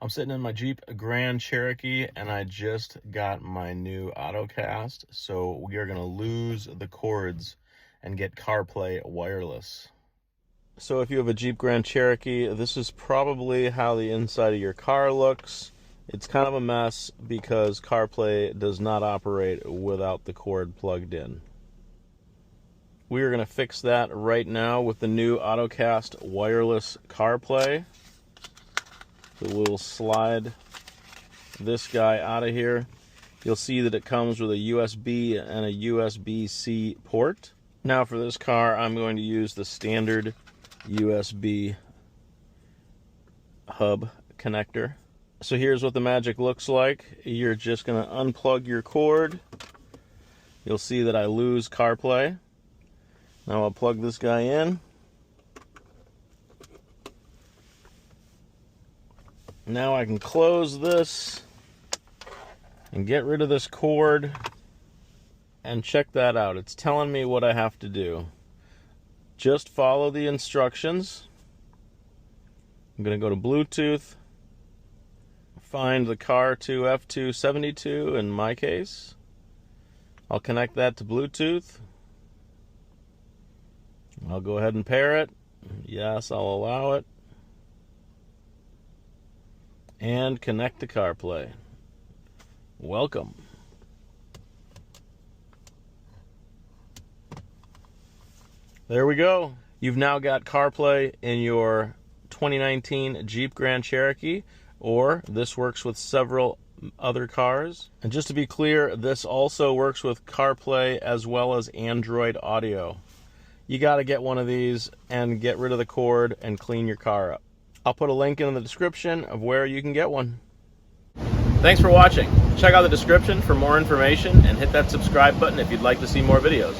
I'm sitting in my Jeep Grand Cherokee and I just got my new autocast, so we are going to lose the cords and get CarPlay wireless. So if you have a Jeep Grand Cherokee, this is probably how the inside of your car looks. It's kind of a mess because CarPlay does not operate without the cord plugged in. We are going to fix that right now with the new autocast wireless CarPlay. So we'll slide this guy out of here. You'll see that it comes with a USB and a USB-C port. Now for this car, I'm going to use the standard USB hub connector. So here's what the magic looks like. You're just going to unplug your cord. You'll see that I lose CarPlay. Now I'll plug this guy in. Now I can close this and get rid of this cord, and check that out. It's telling me what I have to do. Just follow the instructions. I'm going to go to Bluetooth, find the car to F272 in my case. I'll connect that to Bluetooth. I'll go ahead and pair it. Yes, I'll allow it. And connect to CarPlay. Welcome. There we go. You've now got CarPlay in your 2019 Jeep Grand Cherokee, or this works with several other cars. And just to be clear, this also works with CarPlay as well as Android Auto. You got to get one of these and get rid of the cord and clean your car up. I'll put a link in the description of where you can get one. Thanks for watching. Check out the description for more information and hit that subscribe button if you'd like to see more videos.